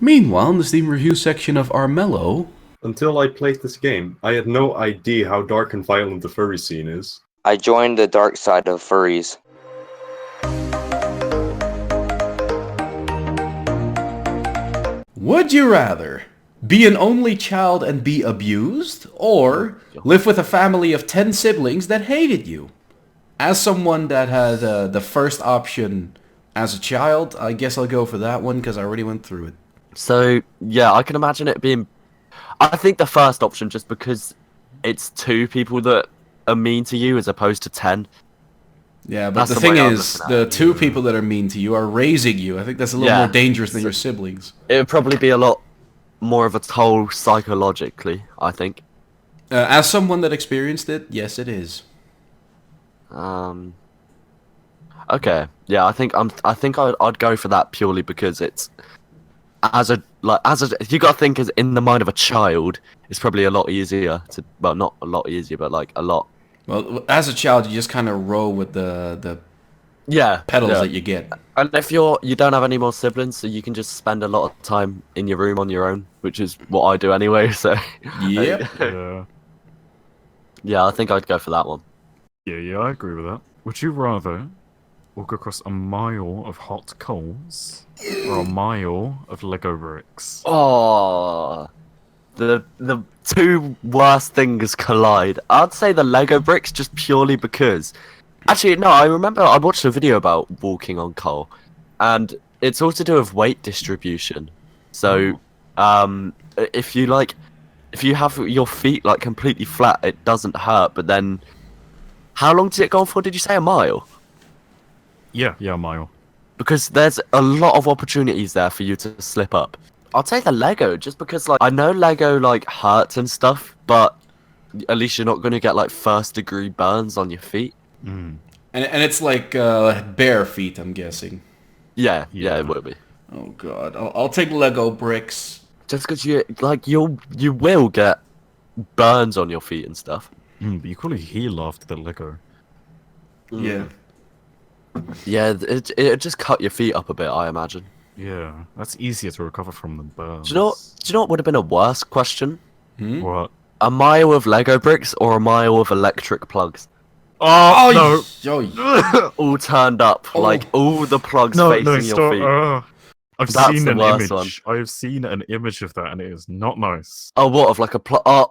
Meanwhile, in the Steam review section of Armello, Until I played this game, I had no idea how dark and violent the furry scene is. I joined the dark side of furries. would you rather be an only child and be abused, or live with a family of 10 siblings that hated you? As someone that had the first option as a child, I guess I'll go for that one because I already went through it. So, yeah, I can imagine it being... I think the first option, just because it's 2 people that are mean to you as opposed to 10. Yeah, but That's the the thing way I'm is, looking at the 2 people that are mean to you are raising you. I think that's a little more dangerous than your siblings. It would probably be a lot more of a toll psychologically, I think. As someone that experienced it, yes, it is. Okay, yeah, I think I'd go for that purely because it's you gotta think as in the mind of a child, it's probably a lot easier to, well, not a lot easier, but like a lot. Well, as a child, you just kind of roll with the Yeah, pedals yeah. that you get. And if you don't have any more siblings, so you can just spend a lot of time in your room on your own, which is what I do anyway. So Yep. Yeah. yeah, I think I'd go for that one. Yeah, I agree with that. Would you rather walk across a mile of hot coals or a mile of Lego bricks? Oh, the 2 worst things collide. I'd say the Lego bricks just purely because... Actually, no, I remember I watched a video about walking on coal, and it's all to do with weight distribution. So, if you have your feet like completely flat, it doesn't hurt, but then... How long did it go on for? Did you say a mile? Yeah, a mile. Because there's a lot of opportunities there for you to slip up. I'd say the Lego, just because like I know Lego like hurts and stuff, but at least you're not going to get like 1st-degree burns on your feet. Mm. And it's like bare feet, I'm guessing. Yeah, it will be. Oh god, I'll take Lego bricks. Just because you will get burns on your feet and stuff. But you probably heal after the Lego. Yeah. Yeah, it just cut your feet up a bit, I imagine. Yeah, that's easier to recover from than burns. Do you know what would have been a worse question? What? A mile of Lego bricks or a mile of electric plugs? Oh, Yo. All turned up, like all the plugs no, facing stop. your feet. I've That's seen the an worst image. I have seen an image of that, and it is not nice. Oh, what of like a plug?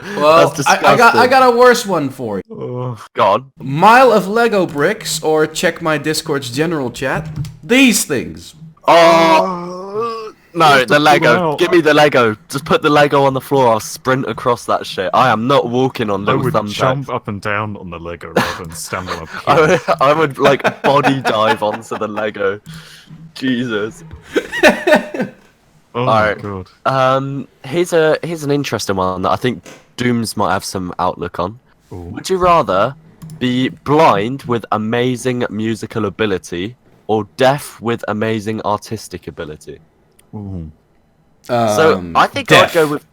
Well, That's I got a worse one for you. Oh. Go on. Mile of Lego bricks, or check my Discord's general chat. These things. Oh no, the pull Lego. out. Give me the Lego. Just put the Lego on the floor. I'll sprint across that shit. I am not walking on I little would thumbtacks. jump up and down on the Lego rather than stand on a pin. I would like body dive onto the Lego. Jesus. Oh Alright. my god. Here's an interesting one that I think Dooms might have some outlook on. Ooh. Would you rather be blind with amazing musical ability or deaf with amazing artistic ability? Ooh. So I think deaf. I'd go with.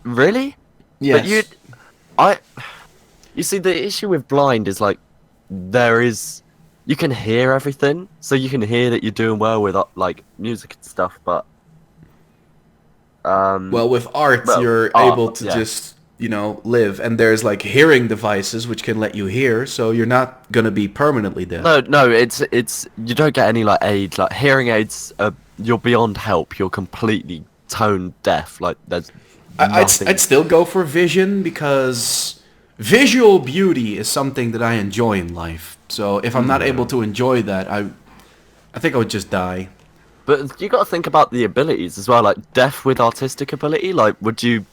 Really? Yes. But you see, the issue with blind is like you can hear everything, so you can hear that you're doing well with like music and stuff, but Well, with art, well, you're art, able to yeah. just, live. And there's like hearing devices which can let you hear, so you're not gonna be permanently deaf. no, it's you don't get any like aid, like hearing aids. You're beyond help. You're completely tone deaf. Like there's. nothing. I'd still go for vision because visual beauty is something that I enjoy in life. So if I'm not able to enjoy that, I think I would just die. But you got to think about the abilities as well. Like deaf with artistic ability. Like, would you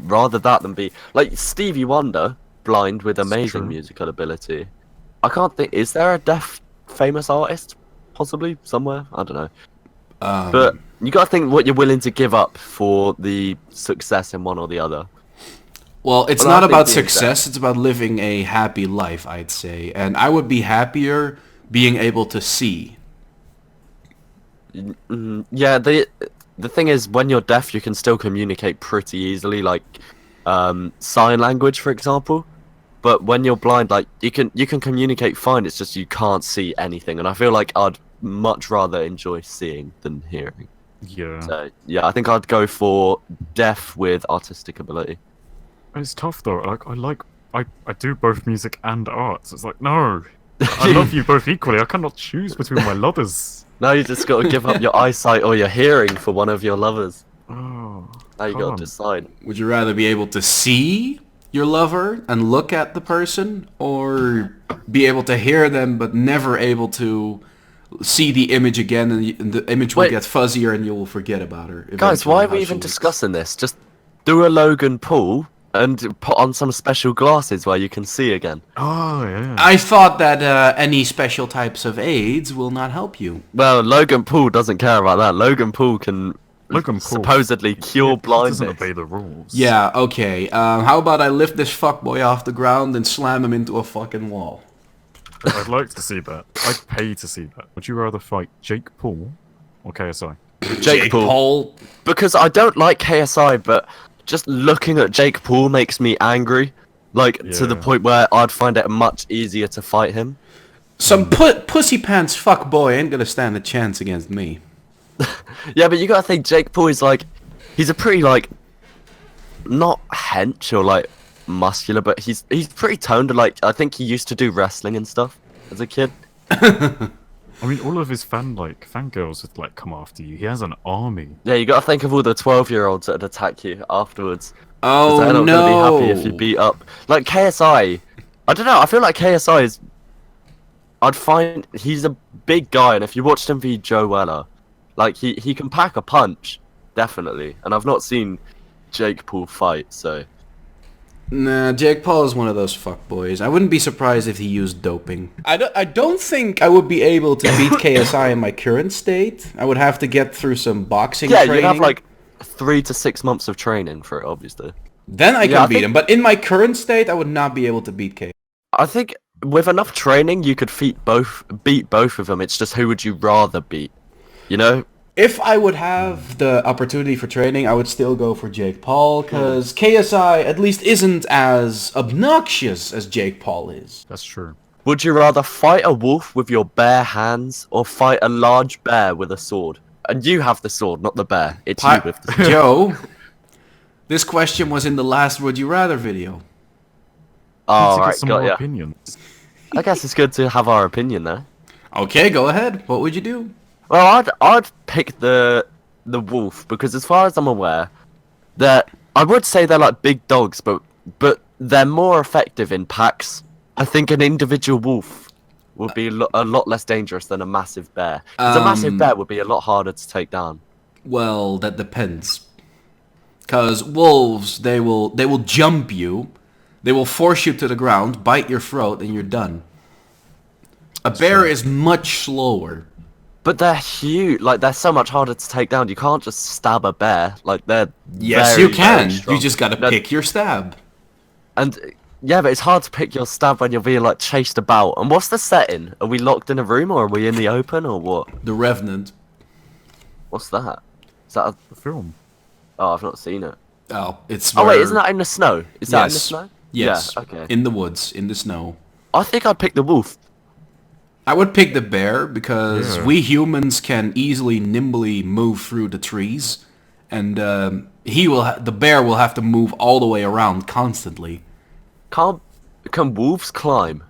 rather that than be like Stevie Wonder, blind with amazing true. musical ability? I can't think. Is there a deaf famous artist? Possibly somewhere. I don't know. But you got to think what you're willing to give up for the success in one or the other. Well, it's Well, I not about think the success, it's about living a happy life, I'd say. And I would be happier being able to see. Yeah, the thing is, when you're deaf, you can still communicate pretty easily, like sign language, for example. But when you're blind, like you can communicate fine. It's just you can't see anything, and I feel like I'd much rather enjoy seeing than hearing. Yeah. So yeah, I think I'd go for deaf with artistic ability. It's tough though. I do both music and arts. It's like no, I love you both equally. I cannot choose between my lovers. Now you just got to give up your eyesight or your hearing for one of your lovers. Oh, Now you got can't. to decide. Would you rather be able to see your lover and look at the person, or be able to hear them but never able to see the image again, and the image will Wait. get fuzzier and you will forget about her? Guys, eventually, why are how we she even looks. discussing this? Just do a Logan Paul and put on some special glasses where you can see again. Oh yeah. I thought that any special types of aids will not help you. Well, Logan Paul doesn't care about that. Logan Paul can Logan Paul supposedly cure He doesn't blindness. obey the rules. Yeah, okay. How about I lift this fuckboy off the ground and slam him into a fucking wall? I'd like to see that. I'd pay to see that. Would you rather fight Jake Paul or KSI? Jake Paul. Because I don't like KSI, but just looking at Jake Paul makes me angry. Like, to the Yeah. point where I'd find it much easier to fight him. Some pussy pants fuckboy ain't gonna stand a chance against me. Yeah, but you gotta think Jake Paul is like... He's a pretty, like... Not hench or, like, muscular, but he's pretty toned. Like, I think he used to do wrestling and stuff as a kid. I mean, all of his fangirls would like come after you. He has an army. Yeah, you gotta think of all the 12-year-olds that'd attack you afterwards. 'Cause Oh they're not no! gonna be happy if you beat up. Like KSI, I don't know. I feel like KSI is. I'd find he's a big guy, and if you watched him beat Joe Weller, like he can pack a punch, definitely. And I've not seen Jake Paul fight, so Nah, Jake Paul is one of those fuckboys. I wouldn't be surprised if he used doping. I don't think I would be able to beat KSI in my current state. I would have to get through some boxing yeah, training. you'd have like 3 to 6 months of training for it, obviously. Then I can Yeah, I beat think- him. But in my current state, I would not be able to beat KSI. I think with enough training, you could beat both of them. It's just who would you rather beat, you know? If I would have the opportunity for training, I would still go for Jake Paul, because KSI at least isn't as obnoxious as Jake Paul is. That's true. Would you rather fight a wolf with your bare hands or fight a large bear with a sword? And you have the sword, not the bear. It's you with the sword. Joe, this question was in the last Would You Rather video. Oh, Need to right, get some got more ya. opinions. I guess it's good to have our opinion there. Okay, go ahead. What would you do? Well, I'd pick the wolf because as far as I'm aware, I would say they're like big dogs, but they're more effective in packs. I think an individual wolf would be a lot less dangerous than a massive bear. 'Cause a massive bear would be a lot harder to take down. Well, that depends. Because wolves, they will jump you, they will force you to the ground, bite your throat, and you're done. A bear is much slower. But they're huge. Like they're so much harder to take down. You can't just stab a bear. Like they're Yes, very, you can. very strong. You just gotta No, pick your stab. And yeah, but it's hard to pick your stab when you're being like chased about. And what's the setting? Are we locked in a room or are we in the open or what? The Revenant. What's that? Is that? The film. Oh, I've not seen it. Oh, it's. Oh wait, where- isn't that in the snow? Is that in the Yes. snow? Yes. Yeah. Okay. In the woods, in the snow. I think I'd pick the wolf. I would pick the bear because Yeah. we humans can easily, nimbly move through the trees, and the bear will have to move all the way around constantly. Can wolves climb?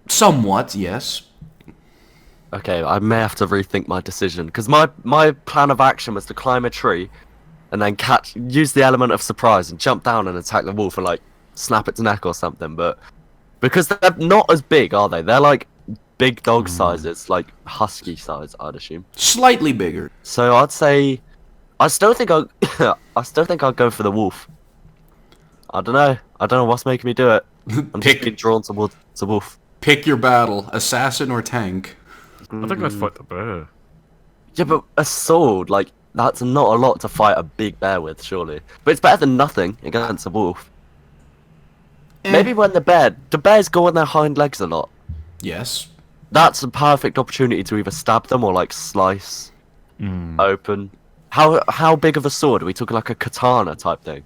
Somewhat, yes. Okay, I may have to rethink my decision because my plan of action was to climb a tree, and then use the element of surprise and jump down and attack the wolf and like snap its neck or something. But because they're not as big, are they? They're like big dog sizes, like husky size, I'd assume. Slightly bigger. So I'd say, I still think I'd go for the wolf. I don't know what's making me do it. I'm just being drawn towards the wolf. Pick your battle, assassin or tank. I think I'd fight the bear. Yeah, but a sword, like, that's not a lot to fight a big bear with, surely. But it's better than nothing against a wolf. Maybe when the bears go on their hind legs a lot. Yes. That's a perfect opportunity to either stab them or, like, slice open. How big of a sword? Are we talking like a katana type thing?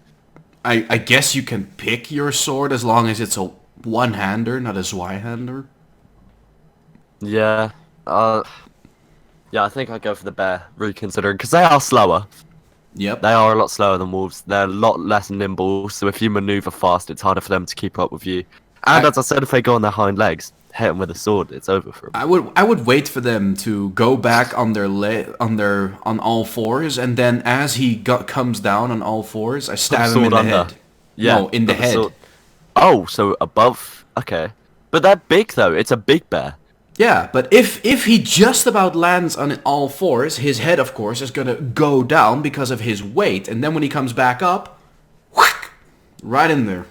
I guess you can pick your sword as long as it's a one-hander, not a Zweihander. Yeah. Yeah, I think I'd go for the bear, reconsidering, because they are slower. Yep. They are a lot slower than wolves. They're a lot less nimble, so if you maneuver fast, it's harder for them to keep up with you. And as I said, if they go on their hind legs, hit them with a sword, it's over for them. I would wait for them to go back on their on all fours, and then as he comes down on all fours, I stab him in the head. Yeah, No, in the put head. sword- Oh, so above. Okay, but they're big though. It's a big bear. Yeah, but if he just about lands on all fours, his head, of course, is gonna go down because of his weight, and then when he comes back up, whack, right in there.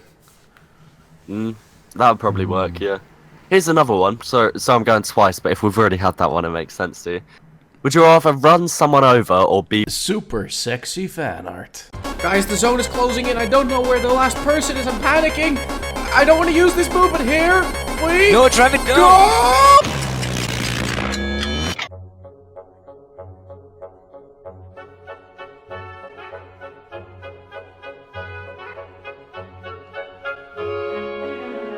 That would probably work. Yeah. Here's another one. So I'm going twice, but if we've already had that one, it makes sense to you. Would you rather run someone over or be Super sexy fan art. Guys, the zone is closing in. I don't know where the last person is. I'm panicking. I don't want to use this move, but here, please. No, Travingel. Go!